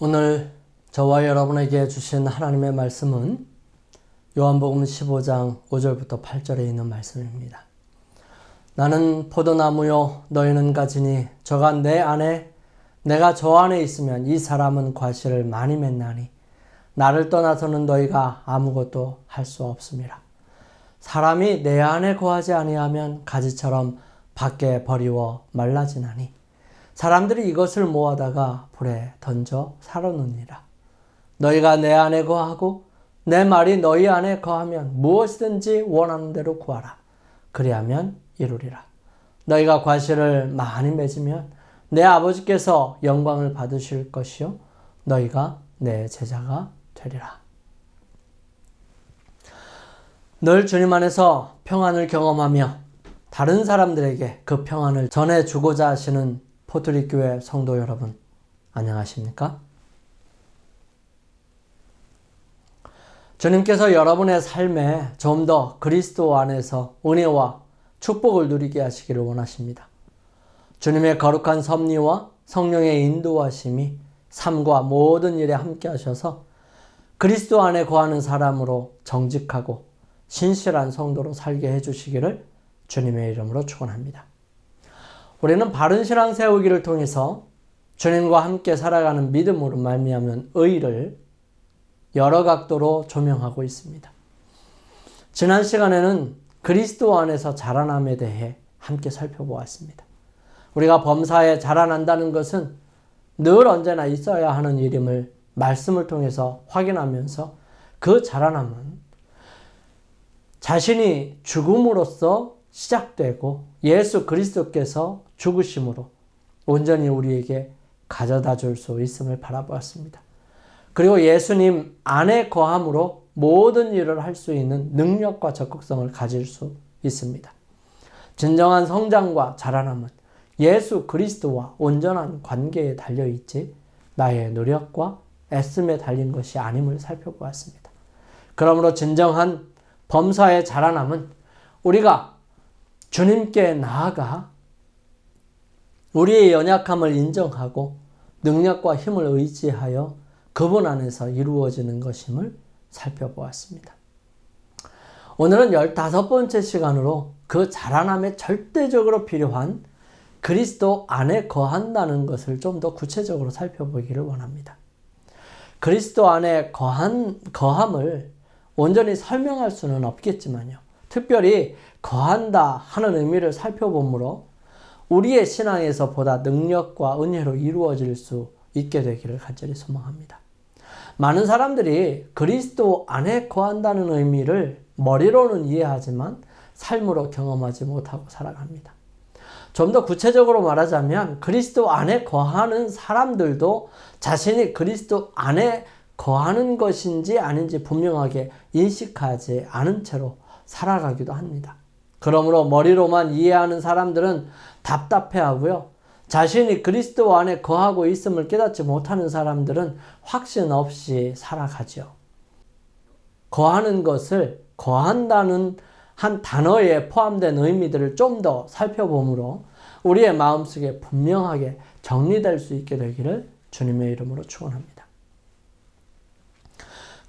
오늘 저와 여러분에게 주신 하나님의 말씀은 요한복음 15장 5절부터 8절에 있는 말씀입니다. 나는 포도나무요 너희는 가지니 저가 내 안에 내가 저 안에 있으면 이 사람은 과실을 많이 맺나니 나를 떠나서는 너희가 아무것도 할 수 없음이라. 사람이 내 안에 거하지 아니하면 가지처럼 밖에 버리워 말라지나니 사람들이 이것을 모아다가 불에 던져 사르느니라. 너희가 내 안에 거하고 내 말이 너희 안에 거하면 무엇이든지 원하는 대로 구하라. 그리하면 이루리라. 너희가 과실을 많이 맺으면 내 아버지께서 영광을 받으실 것이요 너희가 내 제자가 되리라. 늘 주님 안에서 평안을 경험하며 다른 사람들에게 그 평안을 전해주고자 하시는 포트리교회 성도 여러분, 안녕하십니까? 주님께서 여러분의 삶에 좀 더 그리스도 안에서 은혜와 축복을 누리게 하시기를 원하십니다. 주님의 거룩한 섭리와 성령의 인도하심이 삶과 모든 일에 함께 하셔서 그리스도 안에 거하는 사람으로 정직하고 신실한 성도로 살게 해주시기를 주님의 이름으로 축원합니다. 우리는 바른 신앙 세우기를 통해서 주님과 함께 살아가는 믿음으로 말미암는 의를 여러 각도로 조명하고 있습니다. 지난 시간에는 그리스도 안에서 자라남에 대해 함께 살펴보았습니다. 우리가 범사에 자라난다는 것은 늘 언제나 있어야 하는 일임을 말씀을 통해서 확인하면서 그 자라남은 자신이 죽음으로써 시작되고 예수 그리스도께서 죽으심으로 온전히 우리에게 가져다 줄 수 있음을 바라보았습니다. 그리고 예수님 안에 거함으로 모든 일을 할 수 있는 능력과 적극성을 가질 수 있습니다. 진정한 성장과 자라남은 예수 그리스도와 온전한 관계에 달려있지 나의 노력과 애씀에 달린 것이 아님을 살펴보았습니다. 그러므로 진정한 범사의 자라남은 우리가 주님께 나아가 우리의 연약함을 인정하고 능력과 힘을 의지하여 그분 안에서 이루어지는 것임을 살펴보았습니다. 오늘은 15번째 시간으로 그 자라남에 절대적으로 필요한 그리스도 안에 거한다는 것을 좀 더 구체적으로 살펴보기를 원합니다. 그리스도 안에 거함을 온전히 설명할 수는 없겠지만요. 특별히 거한다 하는 의미를 살펴보므로 우리의 신앙에서 보다 능력과 은혜로 이루어질 수 있게 되기를 간절히 소망합니다. 많은 사람들이 그리스도 안에 거한다는 의미를 머리로는 이해하지만 삶으로 경험하지 못하고 살아갑니다. 좀 더 구체적으로 말하자면 그리스도 안에 거하는 사람들도 자신이 그리스도 안에 거하는 것인지 아닌지 분명하게 인식하지 않은 채로 살아가기도 합니다. 그러므로 머리로만 이해하는 사람들은 답답해하고요. 자신이 그리스도 안에 거하고 있음을 깨닫지 못하는 사람들은 확신 없이 살아가죠. 거하는 것을 거한다는 한 단어에 포함된 의미들을 좀 더 살펴보므로 우리의 마음속에 분명하게 정리될 수 있게 되기를 주님의 이름으로 축원합니다.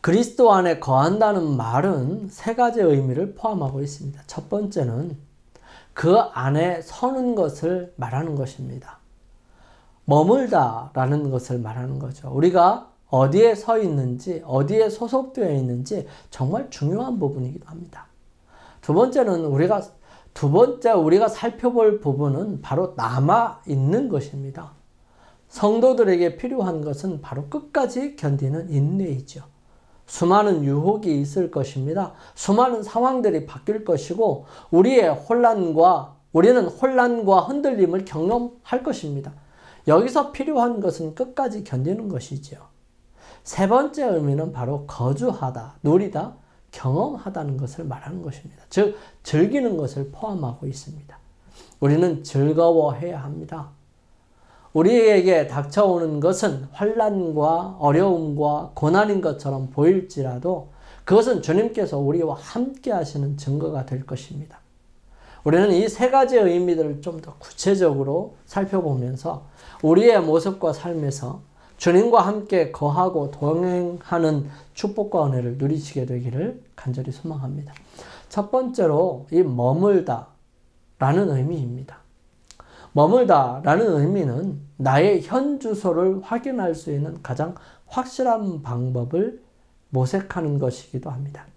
그리스도 안에 거한다는 말은 세 가지 의미를 포함하고 있습니다. 첫 번째는 그 안에 서는 것을 말하는 것입니다. 머물다라는 것을 말하는 거죠. 우리가 어디에 서 있는지, 어디에 소속되어 있는지 정말 중요한 부분이기도 합니다. 두 번째 우리가 살펴볼 부분은 바로 남아 있는 것입니다. 성도들에게 필요한 것은 바로 끝까지 견디는 인내이죠. 수많은 유혹이 있을 것입니다. 수많은 상황들이 바뀔 것이고 우리는 혼란과 흔들림을 경험할 것입니다. 여기서 필요한 것은 끝까지 견디는 것이죠. 세 번째 의미는 바로 거주하다, 누리다, 경험하다는 것을 말하는 것입니다. 즉 즐기는 것을 포함하고 있습니다. 우리는 즐거워해야 합니다. 우리에게 닥쳐오는 것은 환난과 어려움과 고난인 것처럼 보일지라도 그것은 주님께서 우리와 함께 하시는 증거가 될 것입니다. 우리는 이 세 가지의 의미들을 좀 더 구체적으로 살펴보면서 우리의 모습과 삶에서 주님과 함께 거하고 동행하는 축복과 은혜를 누리시게 되기를 간절히 소망합니다. 첫 번째로 이 머물다 라는 의미입니다. 머물다 라는 의미는 나의 현 주소를 확인할 수 있는 가장 확실한 방법을 모색하는 것이기도 합니다.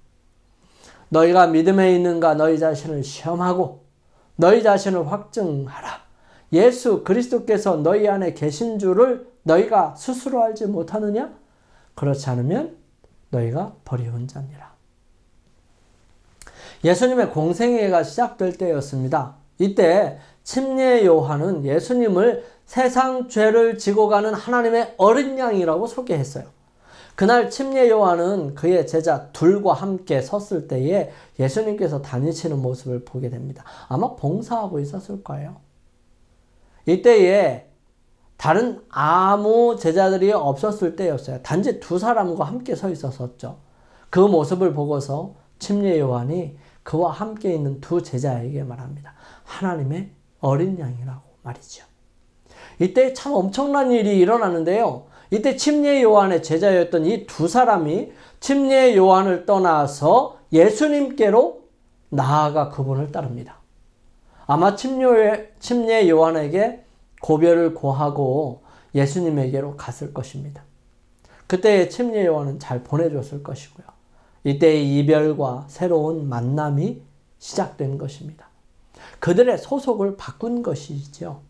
너희가 믿음에 있는가 너희 자신을 시험하고 너희 자신을 확증하라. 예수 그리스도께서 너희 안에 계신 줄을 너희가 스스로 알지 못하느냐? 그렇지 않으면 너희가 버리운 자니라. 예수님의 공생애가 시작될 때였습니다. 이때 침례 요한은 예수님을 세상 죄를 지고 가는 하나님의 어린 양이라고 소개했어요. 그날 침례 요한은 그의 제자 둘과 함께 섰을 때에 예수님께서 다니시는 모습을 보게 됩니다. 아마 봉사하고 있었을 거예요. 이때에 다른 아무 제자들이 없었을 때였어요. 단지 두 사람과 함께 서 있었었죠. 그 모습을 보고서 침례 요한이 그와 함께 있는 두 제자에게 말합니다. 하나님의 어린 양이라고 말이죠. 이때 참 엄청난 일이 일어나는데요. 이때 침례 요한의 제자였던 이 두 사람이 침례 요한을 떠나서 예수님께로 나아가 그분을 따릅니다. 아마 침례 요한에게 고별을 고하고 예수님에게로 갔을 것입니다. 그때 침례 요한은 잘 보내줬을 것이고요. 이때의 이별과 새로운 만남이 시작된 것입니다. 그들의 소속을 바꾼 것이죠.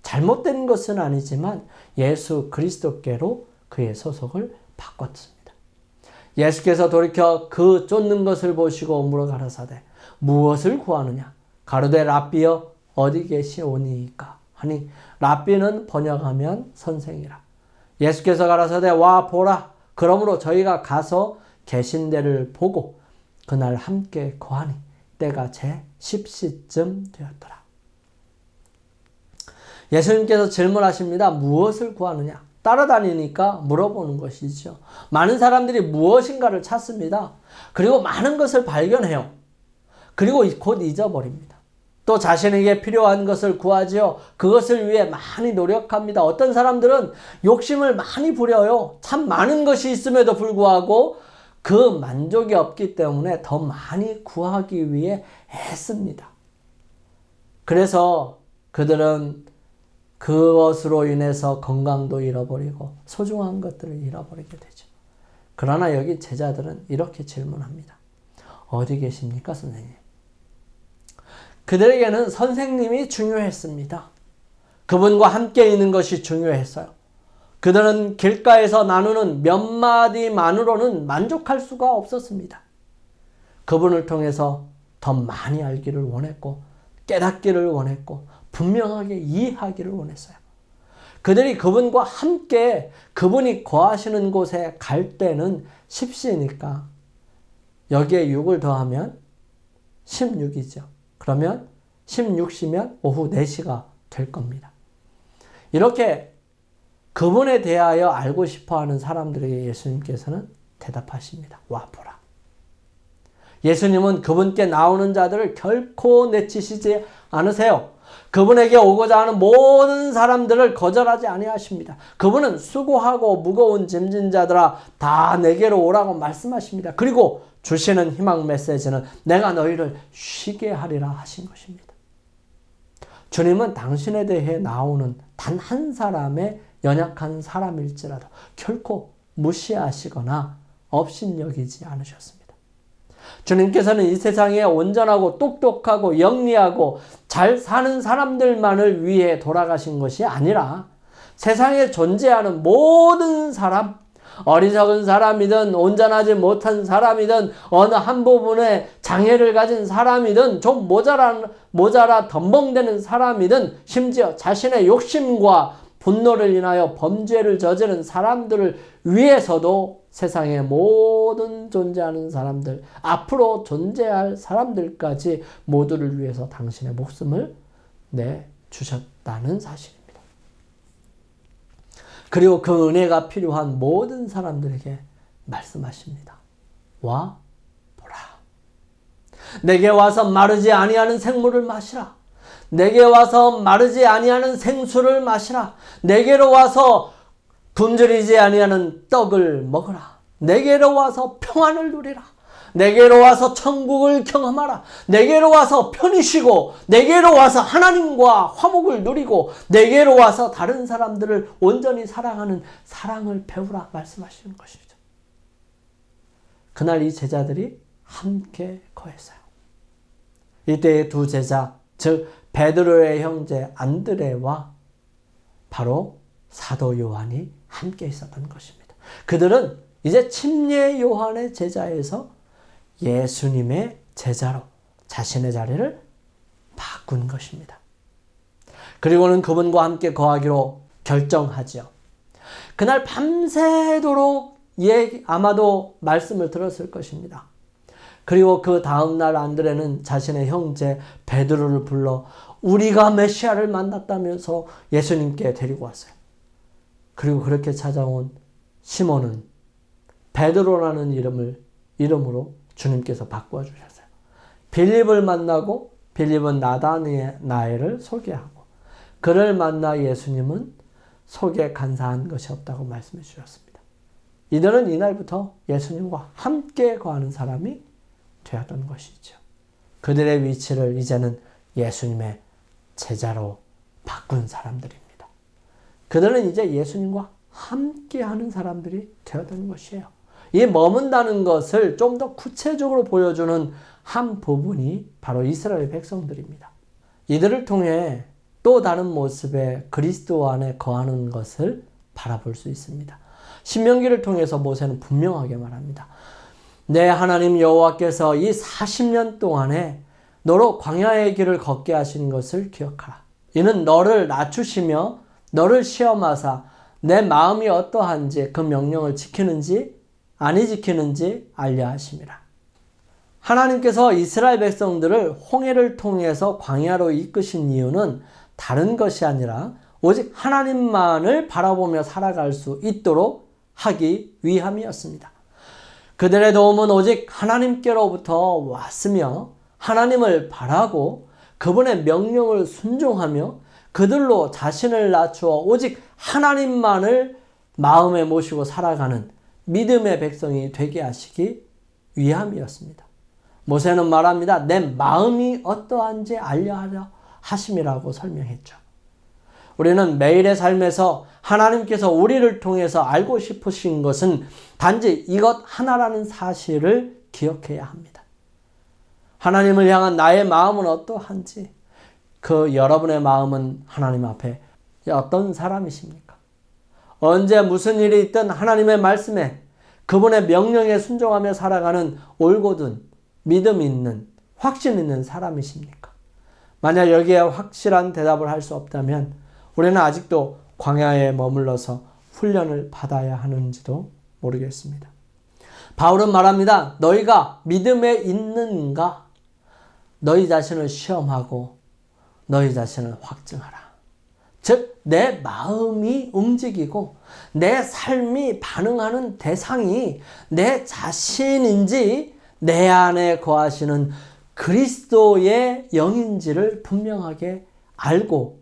잘못된 것은 아니지만 예수 그리스도께로 그의 소속을 바꿨습니다. 예수께서 돌이켜 그 쫓는 것을 보시고 물어 가라사대 무엇을 구하느냐? 가로되 랍비여 어디 계시오니이까 하니 랍비는 번역하면 선생이라. 예수께서 가라사대 와 보라. 그러므로 저희가 가서 계신 데를 보고 그날 함께 거하니 때가 제 10시쯤 되었더라. 예수님께서 질문하십니다. 무엇을 구하느냐? 따라다니니까 물어보는 것이죠. 많은 사람들이 무엇인가를 찾습니다. 그리고 많은 것을 발견해요. 그리고 곧 잊어버립니다. 또 자신에게 필요한 것을 구하지요. 그것을 위해 많이 노력합니다. 어떤 사람들은 욕심을 많이 부려요. 참 많은 것이 있음에도 불구하고 그 만족이 없기 때문에 더 많이 구하기 위해 애씁니다. 그래서 그들은 그것으로 인해서 건강도 잃어버리고 소중한 것들을 잃어버리게 되죠. 그러나 여기 제자들은 이렇게 질문합니다. 어디 계십니까, 선생님? 그들에게는 선생님이 중요했습니다. 그분과 함께 있는 것이 중요했어요. 그들은 길가에서 나누는 몇 마디만으로는 만족할 수가 없었습니다. 그분을 통해서 더 많이 알기를 원했고 깨닫기를 원했고 분명하게 이해하기를 원했어요. 그들이 그분과 함께 그분이 거하시는 곳에 갈 때는 10시니까 여기에 6을 더하면 16이죠. 그러면 16시면 오후 4시가 될 겁니다. 이렇게 그분에 대하여 알고 싶어하는 사람들에게 예수님께서는 대답하십니다. 와 보라. 예수님은 그분께 나오는 자들을 결코 내치시지 않으세요. 그분에게 오고자 하는 모든 사람들을 거절하지 아니하십니다. 그분은 수고하고 무거운 짐진 자들아 다 내게로 오라고 말씀하십니다. 그리고 주시는 희망 메시지는 내가 너희를 쉬게 하리라 하신 것입니다. 주님은 당신에 대해 나오는 단 한 사람의 연약한 사람일지라도 결코 무시하시거나 업신여기지 않으셨습니다. 주님께서는 이 세상에 온전하고 똑똑하고 영리하고 잘 사는 사람들만을 위해 돌아가신 것이 아니라 세상에 존재하는 모든 사람, 어리석은 사람이든 온전하지 못한 사람이든 어느 한 부분에 장애를 가진 사람이든 좀 모자라 덤벙대는 사람이든 심지어 자신의 욕심과 분노를 인하여 범죄를 저지른 사람들을 위해서도 세상의 모든 존재하는 사람들, 앞으로 존재할 사람들까지 모두를 위해서 당신의 목숨을 내주셨다는 사실입니다. 그리고 그 은혜가 필요한 모든 사람들에게 말씀하십니다. 와 보라. 내게 와서 마르지 아니하는 생물을 마시라. 내게 와서 마르지 아니하는 생수를 마시라. 내게로 와서 굶주리지 아니하는 떡을 먹으라. 내게로 와서 평안을 누리라. 내게로 와서 천국을 경험하라. 내게로 와서 편히 쉬고 내게로 와서 하나님과 화목을 누리고 내게로 와서 다른 사람들을 온전히 사랑하는 사랑을 배우라 말씀하시는 것이죠. 그날 이 제자들이 함께 거했어요. 이때 두 제자, 즉 베드로의 형제 안드레와 바로 사도 요한이 함께 있었던 것입니다. 그들은 이제 침례 요한의 제자에서 예수님의 제자로 자신의 자리를 바꾼 것입니다. 그리고는 그분과 함께 거하기로 결정하죠. 그날 밤새도록 아마도 말씀을 들었을 것입니다. 그리고 그 다음날 안드레는 자신의 형제 베드로를 불러 우리가 메시아를 만났다면서 예수님께 데리고 왔어요. 그리고 그렇게 찾아온 시몬은 베드로라는 이름으로 주님께서 바꾸어 주셨어요. 빌립을 만나고 빌립은 나다나엘을 소개하고 그를 만나 예수님은 속에 간사한 것이 없다고 말씀해 주셨습니다. 이들은 이날부터 예수님과 함께 거하는 사람이 되었던 것이죠. 그들의 위치를 이제는 예수님의 제자로 바꾼 사람들입니다. 그들은 이제 예수님과 함께하는 사람들이 되었던 것이에요. 이 머문다는 것을 좀 더 구체적으로 보여주는 한 부분이 바로 이스라엘 백성들입니다. 이들을 통해 또 다른 모습의 그리스도 안에 거하는 것을 바라볼 수 있습니다. 신명기를 통해서 모세는 분명하게 말합니다. 내 하나님 여호와께서 이 40년 동안에 너로 광야의 길을 걷게 하신 것을 기억하라. 이는 너를 낮추시며 너를 시험하사 내 마음이 어떠한지 그 명령을 지키는지 아니 지키는지 알려 하심이라. 하나님께서 이스라엘 백성들을 홍해를 통해서 광야로 이끄신 이유는 다른 것이 아니라 오직 하나님만을 바라보며 살아갈 수 있도록 하기 위함이었습니다. 그들의 도움은 오직 하나님께로부터 왔으며 하나님을 바라고 그분의 명령을 순종하며 그들로 자신을 낮추어 오직 하나님만을 마음에 모시고 살아가는 믿음의 백성이 되게 하시기 위함이었습니다. 모세는 말합니다. 내 마음이 어떠한지 알려하려 하심이라고 설명했죠. 우리는 매일의 삶에서 하나님께서 우리를 통해서 알고 싶으신 것은 단지 이것 하나라는 사실을 기억해야 합니다. 하나님을 향한 나의 마음은 어떠한지, 그 여러분의 마음은 하나님 앞에 어떤 사람이십니까? 언제 무슨 일이 있든 하나님의 말씀에 그분의 명령에 순종하며 살아가는 올곧은 믿음 있는 확신 있는 사람이십니까? 만약 여기에 확실한 대답을 할 수 없다면 우리는 아직도 광야에 머물러서 훈련을 받아야 하는지도 모르겠습니다. 바울은 말합니다. 너희가 믿음에 있는가? 너희 자신을 시험하고 너희 자신을 확증하라. 즉, 내 마음이 움직이고 내 삶이 반응하는 대상이 내 자신인지 내 안에 거하시는 그리스도의 영인지를 분명하게 알고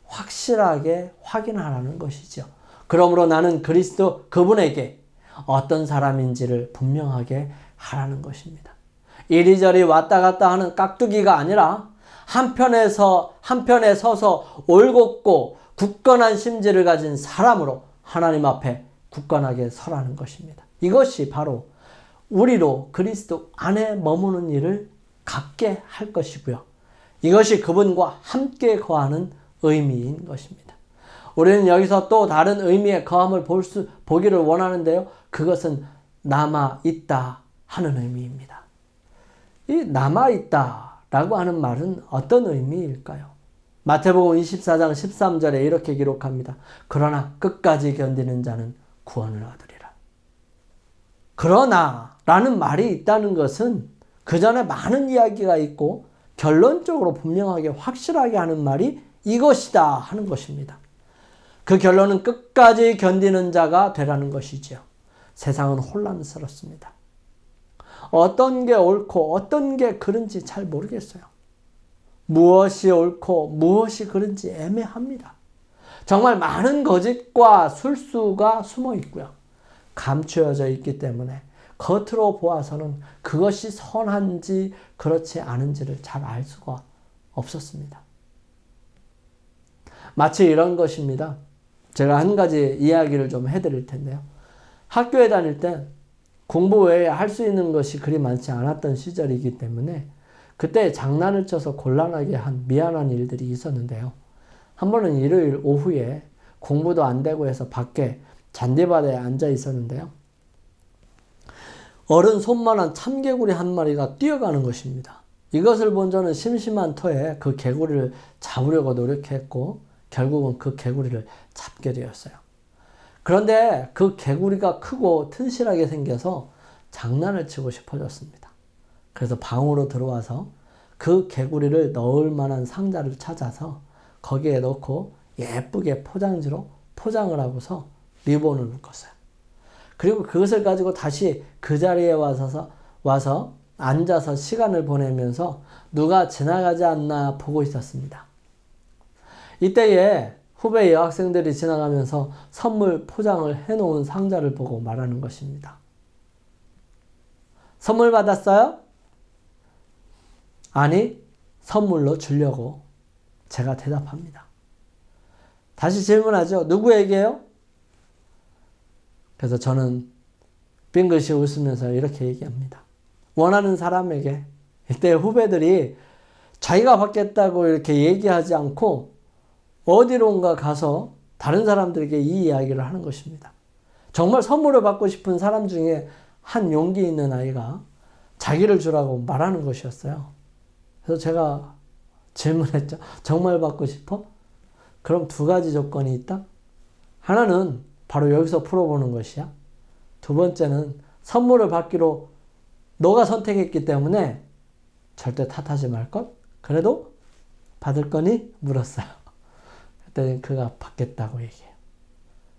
확실하게 확인하라는 것이죠. 그러므로 나는 그리스도 그분에게 어떤 사람인지를 분명하게 하라는 것입니다. 이리저리 왔다 갔다 하는 깍두기가 아니라 한편에 서서 올곧고 굳건한 심지를 가진 사람으로 하나님 앞에 굳건하게 서라는 것입니다. 이것이 바로 우리로 그리스도 안에 머무는 일을 갖게 할 것이고요. 이것이 그분과 함께 거하는 의미인 것입니다. 우리는 여기서 또 다른 의미의 거함을 보기를 원하는데요. 그것은 남아있다 하는 의미입니다. 이 남아있다 라고 하는 말은 어떤 의미일까요? 마태복음 24장 13절에 이렇게 기록합니다. 그러나 끝까지 견디는 자는 구원을 얻으리라. 그러나 라는 말이 있다는 것은 그 전에 많은 이야기가 있고 결론적으로 분명하게 확실하게 하는 말이 이것이다 하는 것입니다. 그 결론은 끝까지 견디는 자가 되라는 것이죠. 세상은 혼란스럽습니다. 어떤 게 옳고 어떤 게 그른지 잘 모르겠어요. 무엇이 옳고 무엇이 그른지 애매합니다. 정말 많은 거짓과 술수가 숨어 있고요. 감추어져 있기 때문에 겉으로 보아서는 그것이 선한지 그렇지 않은지를 잘 알 수가 없었습니다. 마치 이런 것입니다. 제가 한 가지 이야기를 좀 해드릴 텐데요. 학교에 다닐 때 공부 외에 할 수 있는 것이 그리 많지 않았던 시절이기 때문에 그때 장난을 쳐서 곤란하게 한 미안한 일들이 있었는데요. 한 번은 일요일 오후에 공부도 안 되고 해서 밖에 잔디밭에 앉아 있었는데요. 어른 손만한 참개구리 한 마리가 뛰어가는 것입니다. 이것을 본 저는 심심한 터에 그 개구리를 잡으려고 노력했고 결국은 그 개구리를 잡게 되었어요. 그런데 그 개구리가 크고 튼실하게 생겨서 장난을 치고 싶어졌습니다. 그래서 방으로 들어와서 그 개구리를 넣을 만한 상자를 찾아서 거기에 넣고 예쁘게 포장지로 포장을 하고서 리본을 묶었어요. 그리고 그것을 가지고 다시 그 자리에 와서 앉아서 시간을 보내면서 누가 지나가지 않나 보고 있었습니다. 이때에 후배 여학생들이 지나가면서 선물 포장을 해놓은 상자를 보고 말하는 것입니다. 선물 받았어요? 아니, 선물로 주려고 제가 대답합니다. 다시 질문하죠. 누구에게요? 그래서 저는 빙긋이 웃으면서 이렇게 얘기합니다. 원하는 사람에게. 이때 후배들이 자기가 받겠다고 이렇게 얘기하지 않고 어디론가 가서 다른 사람들에게 이 이야기를 하는 것입니다. 정말 선물을 받고 싶은 사람 중에 한 용기 있는 아이가 자기를 주라고 말하는 것이었어요. 그래서 제가 질문했죠. 정말 받고 싶어? 그럼 두 가지 조건이 있다? 하나는 바로 여기서 풀어보는 것이야. 두 번째는 선물을 받기로 너가 선택했기 때문에 절대 탓하지 말걸? 그래도 받을 거니? 물었어요. 그랬더니 그가 받겠다고 얘기해요.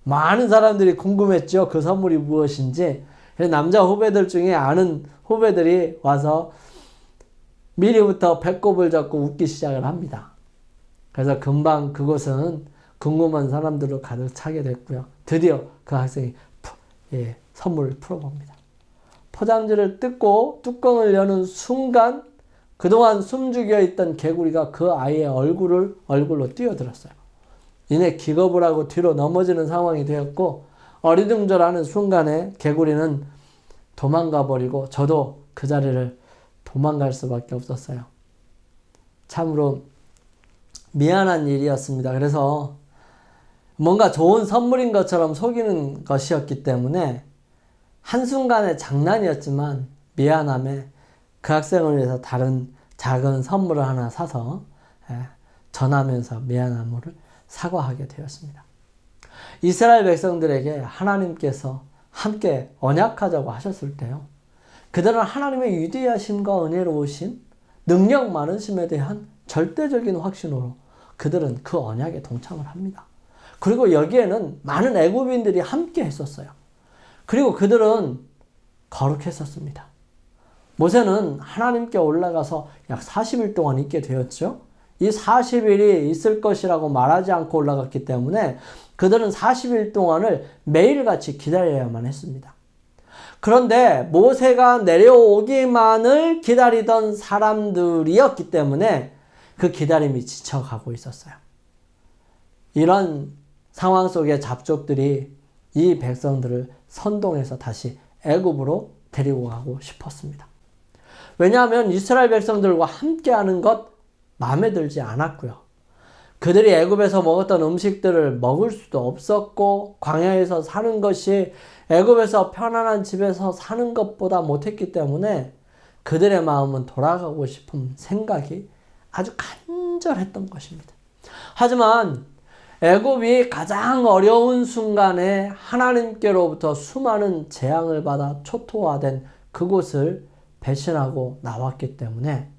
많은 사람들이 궁금했죠. 그 선물이 무엇인지. 남자 후배들 중에 아는 후배들이 와서 미리부터 배꼽을 잡고 웃기 시작을 합니다. 그래서 금방 그곳은 궁금한 사람들로 가득 차게 됐고요. 드디어 그 학생이 선물을 풀어봅니다. 포장지를 뜯고 뚜껑을 여는 순간 그동안 숨죽여 있던 개구리가 그 아이의 얼굴로 뛰어들었어요. 이내 기겁을 하고 뒤로 넘어지는 상황이 되었고 어리둥절하는 순간에 개구리는 도망가 버리고 저도 그 자리를 도망갈 수밖에 없었어요. 참으로 미안한 일이었습니다. 그래서 뭔가 좋은 선물인 것처럼 속이는 것이었기 때문에 한순간의 장난이었지만 미안함에 그 학생을 위해서 다른 작은 선물을 하나 사서 전하면서 미안함을 사과하게 되었습니다. 이스라엘 백성들에게 하나님께서 함께 언약하자고 하셨을 때요. 그들은 하나님의 위대하심과 은혜로우심, 능력 많으심에 대한 절대적인 확신으로 그들은 그 언약에 동참을 합니다. 그리고 여기에는 많은 애굽인들이 함께 했었어요. 그리고 그들은 거룩했었습니다. 모세는 하나님께 올라가서 약 40일 동안 있게 되었죠. 이 40일이 있을 것이라고 말하지 않고 올라갔기 때문에 그들은 40일 동안을 매일같이 기다려야만 했습니다. 그런데 모세가 내려오기만을 기다리던 사람들이었기 때문에 그 기다림이 지쳐가고 있었어요. 이런 상황 속의 잡족들이 이 백성들을 선동해서 다시 애굽으로 데리고 가고 싶었습니다. 왜냐하면 이스라엘 백성들과 함께하는 것 마음에 들지 않았고요. 그들이 애굽에서 먹었던 음식들을 먹을 수도 없었고 광야에서 사는 것이 애굽에서 편안한 집에서 사는 것보다 못했기 때문에 그들의 마음은 돌아가고 싶은 생각이 아주 간절했던 것입니다. 하지만 애굽이 가장 어려운 순간에 하나님께로부터 수많은 재앙을 받아 초토화된 그곳을 배신하고 나왔기 때문에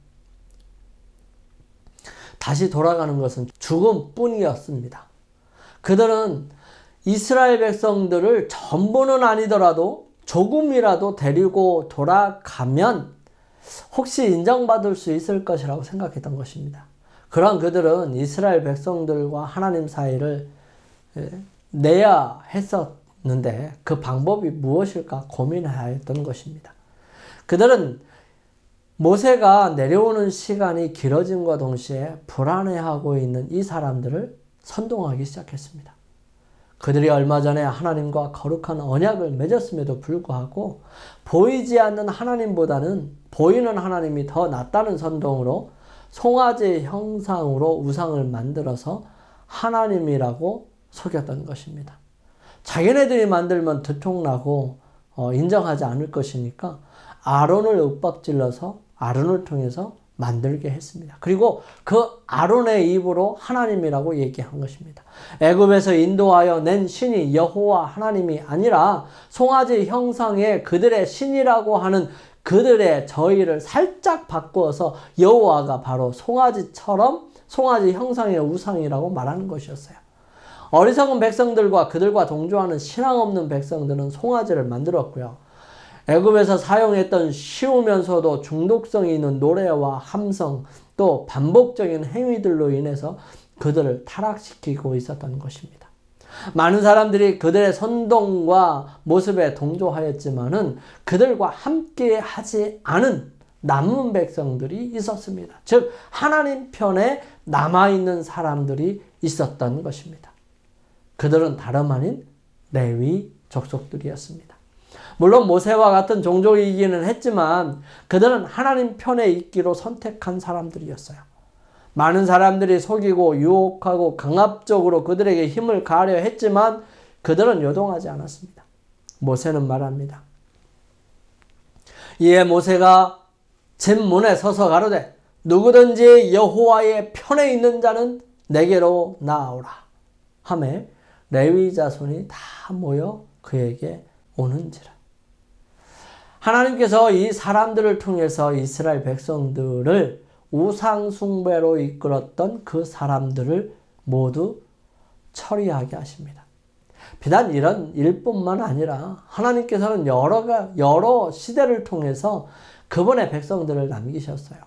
다시 돌아가는 것은 죽음뿐이었습니다. 그들은 이스라엘 백성들을 전부는 아니더라도 조금이라도 데리고 돌아가면 혹시 인정받을 수 있을 것이라고 생각했던 것입니다. 그러한 그들은 이스라엘 백성들과 하나님 사이를 내야 했었는데 그 방법이 무엇일까 고민하였던 것입니다. 그들은 모세가 내려오는 시간이 길어짐과 동시에 불안해하고 있는 이 사람들을 선동하기 시작했습니다. 그들이 얼마 전에 하나님과 거룩한 언약을 맺었음에도 불구하고 보이지 않는 하나님보다는 보이는 하나님이 더 낫다는 선동으로 송아지 형상으로 우상을 만들어서 하나님이라고 속였던 것입니다. 자기네들이 만들면 들통나고 인정하지 않을 것이니까 아론을 윽박질러서 아론을 통해서 만들게 했습니다. 그리고 그 아론의 입으로 하나님이라고 얘기한 것입니다. 애굽에서 인도하여 낸 신이 여호와 하나님이 아니라 송아지 형상의 그들의 신이라고 하는 그들의 저희를 살짝 바꾸어서 여호와가 바로 송아지처럼 송아지 형상의 우상이라고 말하는 것이었어요. 어리석은 백성들과 그들과 동조하는 신앙 없는 백성들은 송아지를 만들었고요. 애굽에서 사용했던 쉬우면서도 중독성이 있는 노래와 함성 또 반복적인 행위들로 인해서 그들을 타락시키고 있었던 것입니다. 많은 사람들이 그들의 선동과 모습에 동조하였지만은 그들과 함께 하지 않은 남은 백성들이 있었습니다. 즉 하나님 편에 남아있는 사람들이 있었던 것입니다. 그들은 다름 아닌 레위 족속들이었습니다. 물론 모세와 같은 종족이기는 했지만 그들은 하나님 편에 있기로 선택한 사람들이었어요. 많은 사람들이 속이고 유혹하고 강압적으로 그들에게 힘을 가하려 했지만 그들은 요동하지 않았습니다. 모세는 말합니다. 이에 모세가 집 문에 서서 가로되 누구든지 여호와의 편에 있는 자는 내게로 나아오라 하매 레위 자손이 다 모여 그에게 오는지라. 하나님께서 이 사람들을 통해서 이스라엘 백성들을 우상 숭배로 이끌었던 그 사람들을 모두 처리하게 하십니다. 비단 이런 일뿐만 아니라 하나님께서는 여러 시대를 통해서 그분의 백성들을 남기셨어요.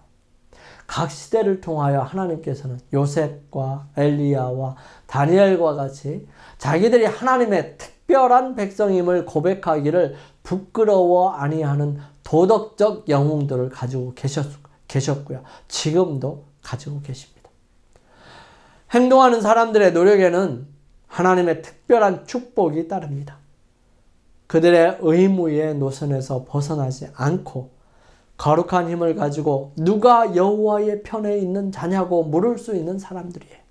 각 시대를 통하여 하나님께서는 요셉과 엘리야와 다니엘과 같이 자기들이 하나님의 특별한 백성임을 고백하기를 부끄러워 아니하는 도덕적 영웅들을 가지고 계셨고요. 지금도 가지고 계십니다. 행동하는 사람들의 노력에는 하나님의 특별한 축복이 따릅니다. 그들의 의무의 노선에서 벗어나지 않고 거룩한 힘을 가지고 누가 여호와의 편에 있는 자냐고 물을 수 있는 사람들이에요.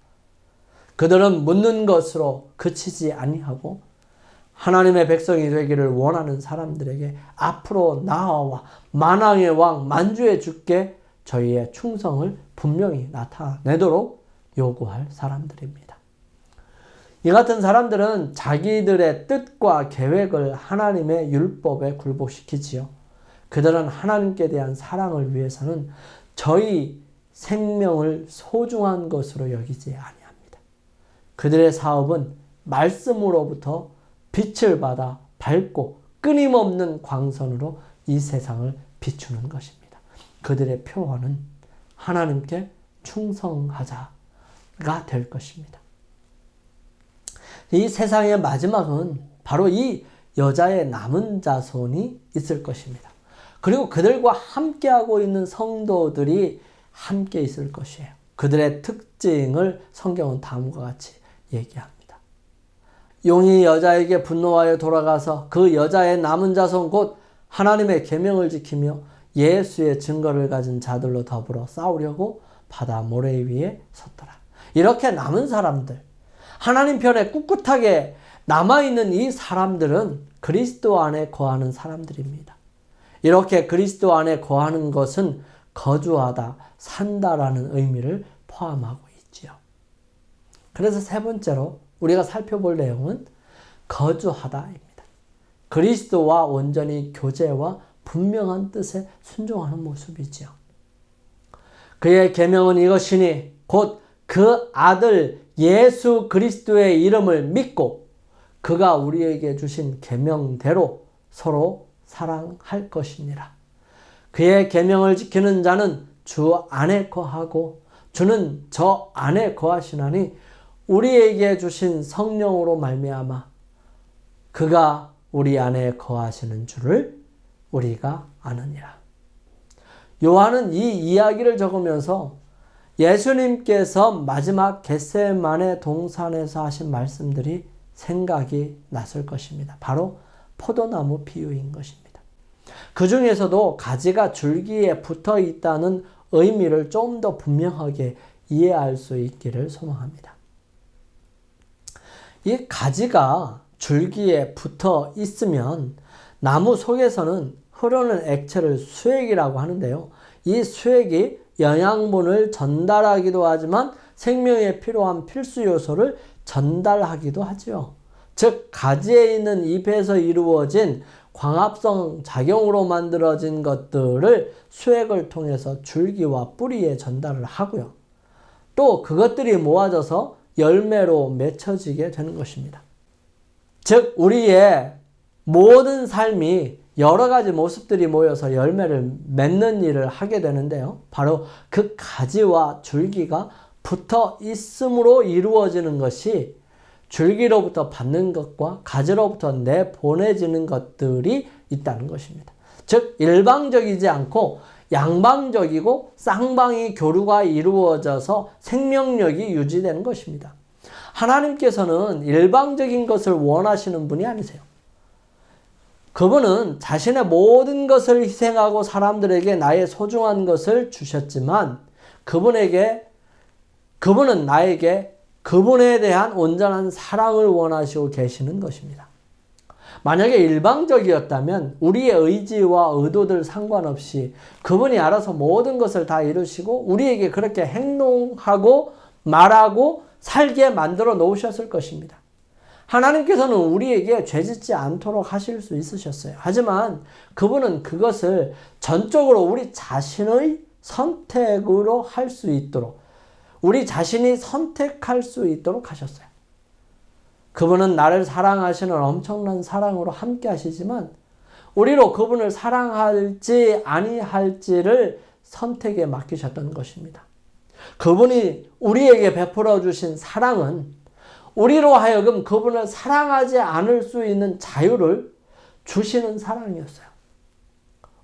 그들은 묻는 것으로 그치지 아니하고 하나님의 백성이 되기를 원하는 사람들에게 앞으로 나아와 만왕의 왕 만주의 주께 저희의 충성을 분명히 나타내도록 요구할 사람들입니다. 이 같은 사람들은 자기들의 뜻과 계획을 하나님의 율법에 굴복시키지요. 그들은 하나님께 대한 사랑을 위해서는 저희 생명을 소중한 것으로 여기지 아니합니다. 그들의 사업은 말씀으로부터 빛을 받아 밝고 끊임없는 광선으로 이 세상을 비추는 것입니다. 그들의 표어는 하나님께 충성하자가 될 것입니다. 이 세상의 마지막은 바로 이 여자의 남은 자손이 있을 것입니다. 그리고 그들과 함께하고 있는 성도들이 함께 있을 것이에요. 그들의 특징을 성경은 다음과 같이 얘기합니다. 용이 여자에게 분노하여 돌아가서 그 여자의 남은 자손 곧 하나님의 계명을 지키며 예수의 증거를 가진 자들로 더불어 싸우려고 바다 모래 위에 섰더라. 이렇게 남은 사람들, 하나님 편에 꿋꿋하게 남아있는 이 사람들은 그리스도 안에 거하는 사람들입니다. 이렇게 그리스도 안에 거하는 것은 거주하다, 산다라는 의미를 포함하고 있지요. 그래서 세 번째로 우리가 살펴볼 내용은 거주하다입니다. 그리스도와 온전히 교제와 분명한 뜻에 순종하는 모습이지요. 그의 계명은 이것이니 곧 그 아들 예수 그리스도의 이름을 믿고 그가 우리에게 주신 계명대로 서로 사랑할 것이니라. 그의 계명을 지키는 자는 주 안에 거하고 주는 저 안에 거하시나니 우리에게 주신 성령으로 말미암아 그가 우리 안에 거하시는 줄을 우리가 아느니라. 요한은 이 이야기를 적으면서 예수님께서 마지막 겟세마네 동산에서 하신 말씀들이 생각이 났을 것입니다. 바로 포도나무 비유인 것입니다. 그 중에서도 가지가 줄기에 붙어 있다는 의미를 좀 더 분명하게 이해할 수 있기를 소망합니다. 이 가지가 줄기에 붙어 있으면 나무 속에서는 흐르는 액체를 수액이라고 하는데요. 이 수액이 영양분을 전달하기도 하지만 생명에 필요한 필수 요소를 전달하기도 하죠. 즉 가지에 있는 잎에서 이루어진 광합성 작용으로 만들어진 것들을 수액을 통해서 줄기와 뿌리에 전달을 하고요. 또 그것들이 모아져서 열매로 맺혀지게 되는 것입니다. 즉 우리의 모든 삶이 여러 가지 모습들이 모여서 열매를 맺는 일을 하게 되는데요. 바로 그 가지와 줄기가 붙어 있음으로 이루어지는 것이 줄기로부터 받는 것과 가지로부터 내보내지는 것들이 있다는 것입니다. 즉 일방적이지 않고 양방적이고 쌍방의 교류가 이루어져서 생명력이 유지되는 것입니다. 하나님께서는 일방적인 것을 원하시는 분이 아니세요. 그분은 자신의 모든 것을 희생하고 사람들에게 나의 소중한 것을 주셨지만 그분은 나에게 그분에 대한 온전한 사랑을 원하시고 계시는 것입니다. 만약에 일방적이었다면 우리의 의지와 의도들 상관없이 그분이 알아서 모든 것을 다 이루시고 우리에게 그렇게 행동하고 말하고 살게 만들어 놓으셨을 것입니다. 하나님께서는 우리에게 죄짓지 않도록 하실 수 있으셨어요. 하지만 그분은 그것을 전적으로 우리 자신의 선택으로 할 수 있도록 우리 자신이 선택할 수 있도록 하셨어요. 그분은 나를 사랑하시는 엄청난 사랑으로 함께 하시지만 우리로 그분을 사랑할지 아니할지를 선택에 맡기셨던 것입니다. 그분이 우리에게 베풀어 주신 사랑은 우리로 하여금 그분을 사랑하지 않을 수 있는 자유를 주시는 사랑이었어요.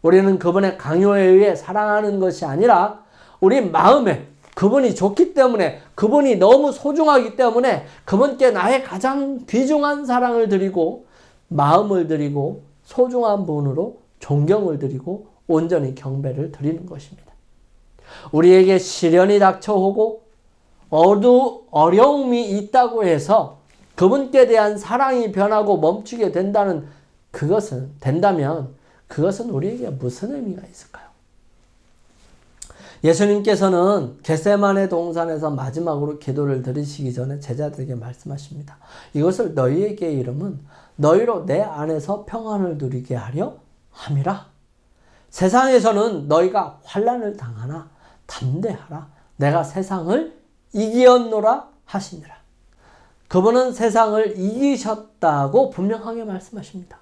우리는 그분의 강요에 의해 사랑하는 것이 아니라 우리 마음에 그분이 좋기 때문에 그분이 너무 소중하기 때문에 그분께 나의 가장 귀중한 사랑을 드리고 마음을 드리고 소중한 분으로 존경을 드리고 온전히 경배를 드리는 것입니다. 우리에게 시련이 닥쳐오고 어려움이 있다고 해서 그분께 대한 사랑이 변하고 멈추게 된다면 그것은 우리에게 무슨 의미가 있을까요? 예수님께서는 겟세마네 동산에서 마지막으로 기도를 드리시기 전에 제자들에게 말씀하십니다. 이것을 너희에게 이름은 너희로 내 안에서 평안을 누리게 하려 함이라. 세상에서는 너희가 환난을 당하나 담대하라. 내가 세상을 이기었노라 하시니라. 그분은 세상을 이기셨다고 분명하게 말씀하십니다.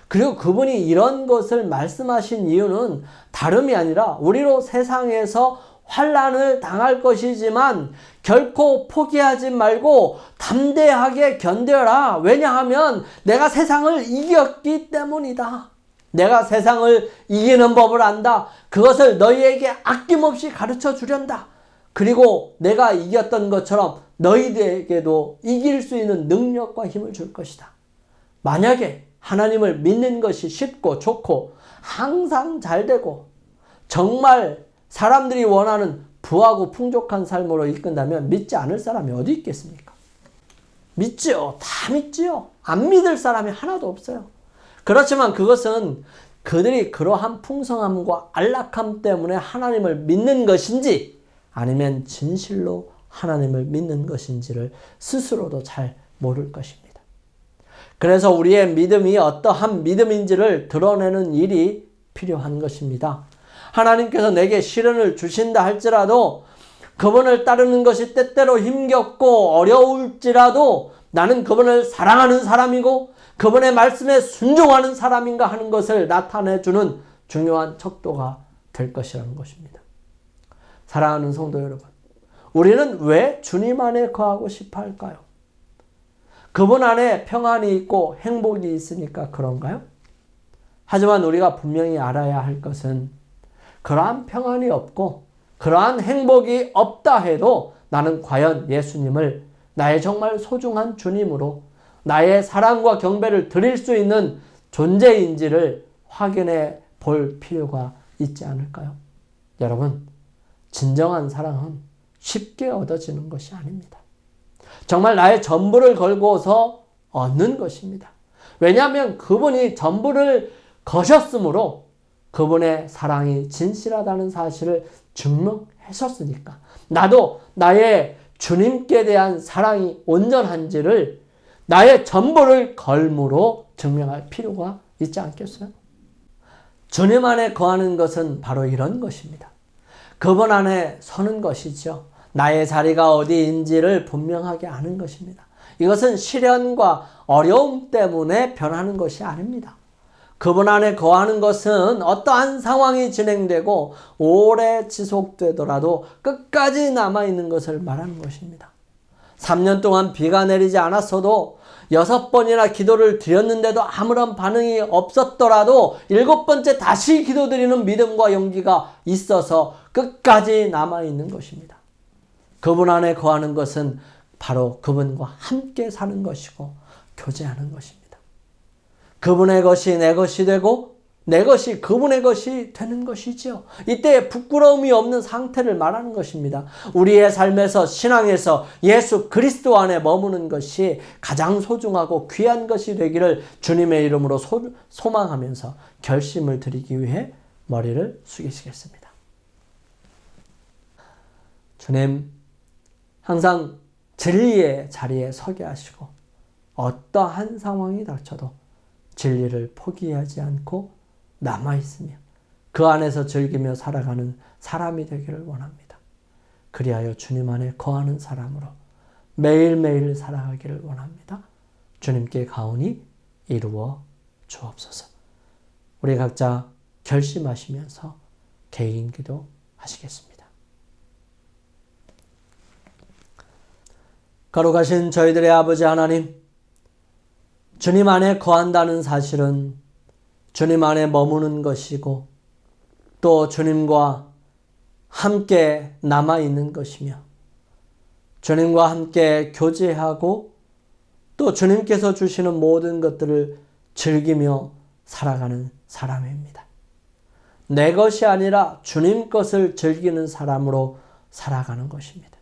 그리고 그분이 이런 것을 말씀하신 이유는 다름이 아니라 우리로 세상에서 환난을 당할 것이지만 결코 포기하지 말고 담대하게 견뎌라. 왜냐하면 내가 세상을 이겼기 때문이다. 내가 세상을 이기는 법을 안다. 그것을 너희에게 아낌없이 가르쳐 주련다. 그리고 내가 이겼던 것처럼 너희들에게도 이길 수 있는 능력과 힘을 줄 것이다. 만약에 하나님을 믿는 것이 쉽고 좋고 항상 잘되고 정말 사람들이 원하는 부하고 풍족한 삶으로 이끈다면 믿지 않을 사람이 어디 있겠습니까? 믿지요. 다 믿지요. 안 믿을 사람이 하나도 없어요. 그렇지만 그것은 그들이 그러한 풍성함과 안락함 때문에 하나님을 믿는 것인지 아니면 진실로 하나님을 믿는 것인지를 스스로도 잘 모를 것입니다. 그래서 우리의 믿음이 어떠한 믿음인지를 드러내는 일이 필요한 것입니다. 하나님께서 내게 시련을 주신다 할지라도 그분을 따르는 것이 때때로 힘겹고 어려울지라도 나는 그분을 사랑하는 사람이고 그분의 말씀에 순종하는 사람인가 하는 것을 나타내주는 중요한 척도가 될 것이라는 것입니다. 사랑하는 성도 여러분, 우리는 왜 주님 안에 거하고 싶어 할까요? 그분 안에 평안이 있고 행복이 있으니까 그런가요? 하지만 우리가 분명히 알아야 할 것은 그러한 평안이 없고 그러한 행복이 없다 해도 나는 과연 예수님을 나의 정말 소중한 주님으로 나의 사랑과 경배를 드릴 수 있는 존재인지를 확인해 볼 필요가 있지 않을까요? 여러분, 진정한 사랑은 쉽게 얻어지는 것이 아닙니다. 정말 나의 전부를 걸고서 얻는 것입니다. 왜냐하면 그분이 전부를 거셨으므로 그분의 사랑이 진실하다는 사실을 증명하셨으니까 나도 나의 주님께 대한 사랑이 온전한지를 나의 전부를 걸므로 증명할 필요가 있지 않겠어요? 주님 안에 거하는 것은 바로 이런 것입니다. 그분 안에 서는 것이죠. 나의 자리가 어디인지를 분명하게 아는 것입니다. 이것은 시련과 어려움 때문에 변하는 것이 아닙니다. 그분 안에 거하는 것은 어떠한 상황이 진행되고 오래 지속되더라도 끝까지 남아있는 것을 말하는 것입니다. 3년 동안 비가 내리지 않았어도 6번이나 기도를 드렸는데도 아무런 반응이 없었더라도 7번째 다시 기도드리는 믿음과 용기가 있어서 끝까지 남아있는 것입니다. 그분 안에 거하는 것은 바로 그분과 함께 사는 것이고 교제하는 것입니다. 그분의 것이 내 것이 되고 내 것이 그분의 것이 되는 것이지요. 이때 부끄러움이 없는 상태를 말하는 것입니다. 우리의 삶에서 신앙에서 예수 그리스도 안에 머무는 것이 가장 소중하고 귀한 것이 되기를 주님의 이름으로 소망하면서 결심을 드리기 위해 머리를 숙이시겠습니다. 주님, 항상 진리의 자리에 서게 하시고 어떠한 상황이 닥쳐도 진리를 포기하지 않고 남아있으며 그 안에서 즐기며 살아가는 사람이 되기를 원합니다. 그리하여 주님 안에 거하는 사람으로 매일매일 살아가기를 원합니다. 주님께 가오니 이루어 주옵소서. 우리 각자 결심하시면서 개인 기도 하시겠습니다. 거룩하신 저희들의 아버지 하나님, 주님 안에 거한다는 사실은 주님 안에 머무는 것이고 또 주님과 함께 남아있는 것이며 주님과 함께 교제하고 또 주님께서 주시는 모든 것들을 즐기며 살아가는 사람입니다. 내 것이 아니라 주님 것을 즐기는 사람으로 살아가는 것입니다.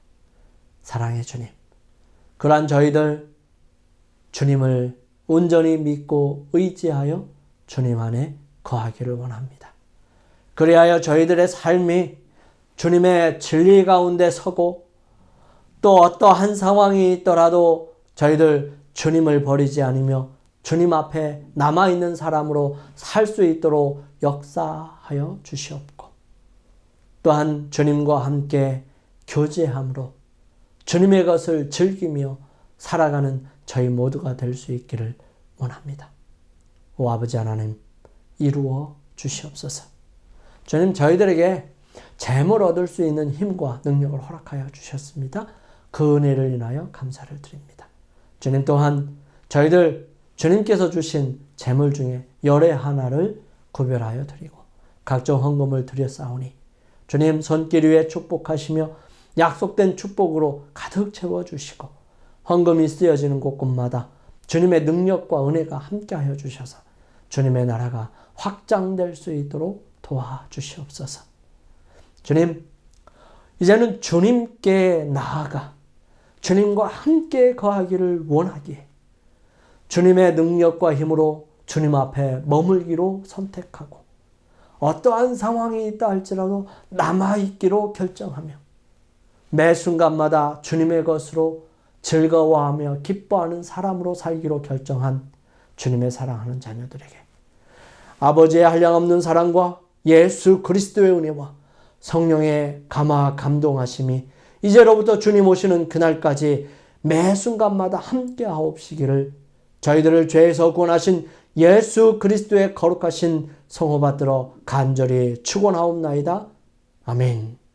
사랑의 주님, 그러한 저희들 주님을 온전히 믿고 의지하여 주님 안에 거하기를 원합니다. 그리하여 저희들의 삶이 주님의 진리 가운데 서고 또 어떠한 상황이 있더라도 저희들 주님을 버리지 않으며 주님 앞에 남아있는 사람으로 살 수 있도록 역사하여 주시옵고 또한 주님과 함께 교제함으로 주님의 것을 즐기며 살아가는 저희 모두가 될 수 있기를 원합니다. 오 아버지 하나님, 이루어 주시옵소서. 주님, 저희들에게 재물 얻을 수 있는 힘과 능력을 허락하여 주셨습니다. 그 은혜를 인하여 감사를 드립니다. 주님 또한 저희들 주님께서 주신 재물 중에 열의 하나를 구별하여 드리고 각종 헌금을 드렸사오니 주님 손길 위에 축복하시며 약속된 축복으로 가득 채워주시고 헌금이 쓰여지는 곳곳마다 주님의 능력과 은혜가 함께하여 주셔서 주님의 나라가 확장될 수 있도록 도와주시옵소서. 주님, 이제는 주님께 나아가 주님과 함께 거하기를 원하기에 주님의 능력과 힘으로 주님 앞에 머물기로 선택하고 어떠한 상황이 있다 할지라도 남아있기로 결정하며 매 순간마다 주님의 것으로 즐거워하며 기뻐하는 사람으로 살기로 결정한 주님의 사랑하는 자녀들에게 아버지의 한량없는 사랑과 예수 그리스도의 은혜와 성령의 감화 감동하심이 이제로부터 주님 오시는 그날까지 매 순간마다 함께 하옵시기를 저희들을 죄에서 구원하신 예수 그리스도의 거룩하신 성호 받들어 간절히 축원하옵나이다. 아멘.